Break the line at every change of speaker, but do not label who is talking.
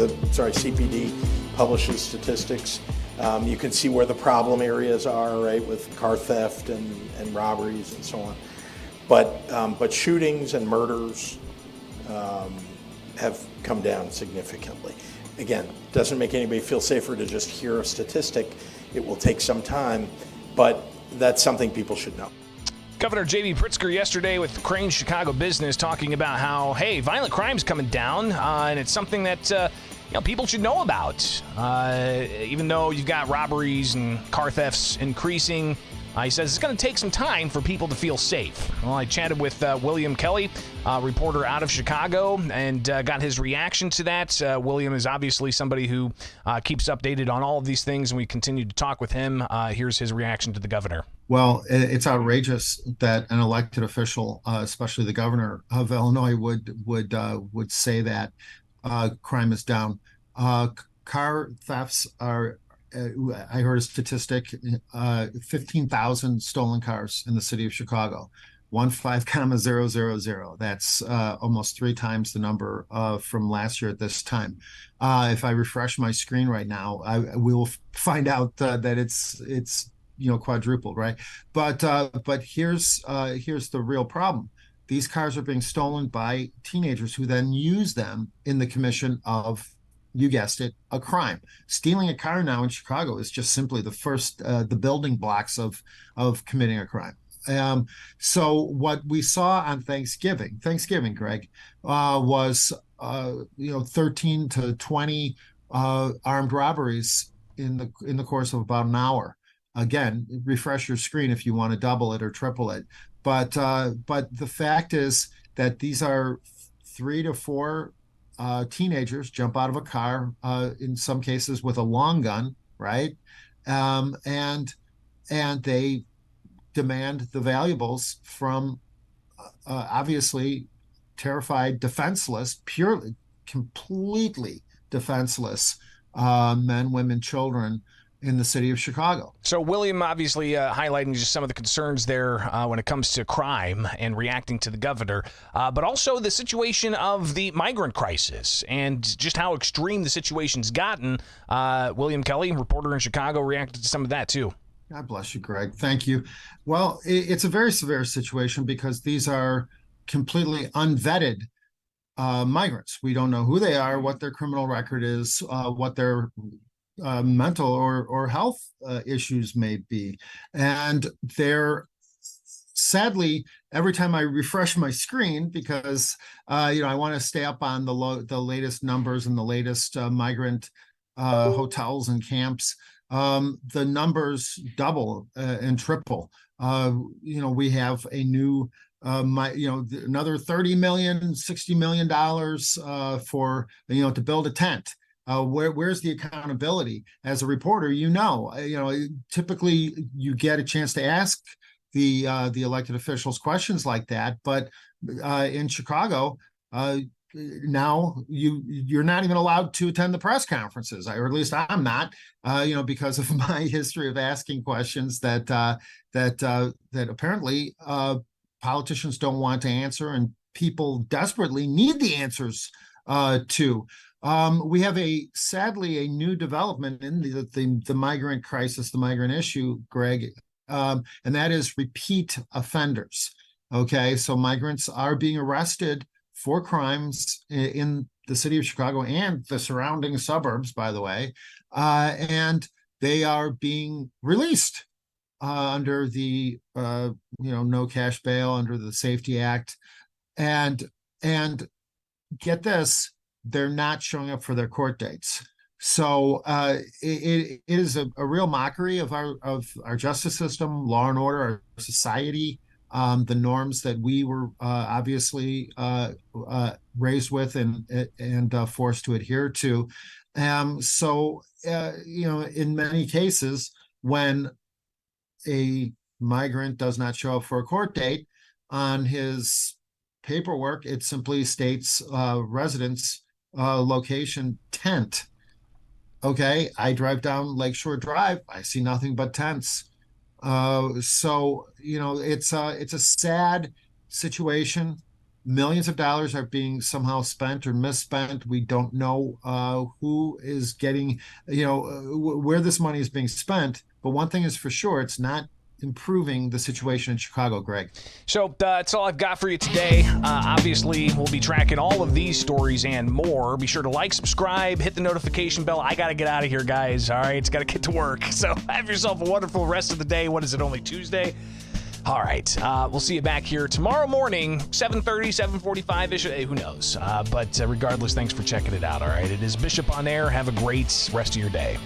CPD publishes statistics. You can see where the problem areas are, right, with car theft and robberies and so on. But shootings and murders have come down significantly. Again, doesn't make anybody feel safer to just hear a statistic. It will take some time, but that's something people should know.
Governor J.B. Pritzker yesterday with Crain's Chicago Business talking about how, hey, violent crime's coming down, and it's something that people should know about. Even though you've got robberies and car thefts increasing, he says it's going to take some time for people to feel safe. Well, I chatted with William Kelly, reporter out of Chicago, and got his reaction to that. William is obviously somebody who keeps updated on all of these things, and we continue to talk with him. Here's his reaction to the governor.
Well, it's outrageous that an elected official, especially the governor of Illinois, would say that crime is down. Car thefts are. I heard a statistic: 15,000 stolen cars in the city of Chicago. 15,000. That's almost 3 times the number from last year at this time. If I refresh my screen right now, we will find out that it's quadrupled, right? But here's the real problem. These cars are being stolen by teenagers who then use them in the commission of, you guessed it, a crime. Stealing a car now in Chicago is just simply the building blocks of committing a crime. So what we saw on Thanksgiving, Greg, was 13 to 20 armed robberies in the course of about an hour. Again, refresh your screen if you want to double it or triple it. But the fact is that these are 3 to 4 teenagers jump out of a car, in some cases with a long gun, right? And they demand the valuables from obviously terrified, defenseless, purely, completely defenseless men, women, children in the city of Chicago.
So William obviously highlighting just some of the concerns there when it comes to crime and reacting to the governor, but also the situation of the migrant crisis and just how extreme the situation's gotten. William Kelly, reporter in Chicago, reacted to some of that too.
God bless you, Greg. Thank you. Well, it's a very severe situation because these are completely unvetted migrants. We don't know who they are, what their criminal record is, what their mental or health issues may be. And they're, sadly, every time I refresh my screen, because I want to stay up on the latest numbers and the latest migrant hotels and camps, the numbers double and triple. We have a new another $30 million, $60 million for to build a tent. Where's the accountability? As a reporter, typically you get a chance to ask the elected officials questions like that, but in Chicago, now you're not even allowed to attend the press conferences, or at least I'm not, because of my history of asking questions that apparently politicians don't want to answer, and people desperately need the answers to. We have sadly a new development in the migrant crisis, the migrant issue, Greg, and that is repeat offenders. Okay, so migrants are being arrested for crimes in the city of Chicago and the surrounding suburbs, by the way, and they are being released under the no cash bail, under the Safety Act, and get this, they're not showing up for their court dates. So it is a real mockery of our justice system, law and order, our society, the norms that we were obviously raised with and forced to adhere to. So in many cases, when a migrant does not show up for a court date, on his paperwork, it simply states residence location tent. Okay, I drive down Lakeshore Drive, I see nothing but tents. So it's a sad situation. Millions of dollars are being somehow spent or misspent. We don't know who is getting, where this money is being spent. But one thing is for sure, it's not improving the situation in Chicago, Greg.
So that's all I've got for you today. Obviously, we'll be tracking all of these stories and more. Be sure to like, subscribe, hit the notification bell. I got to get out of here, guys. All right, it's got to get to work. So have yourself a wonderful rest of the day. What is it, only Tuesday? All right, we'll see you back here tomorrow morning, 7:30, 7:45-ish. Who knows? But regardless, thanks for checking it out, all right? It is Bishop on Air. Have a great rest of your day.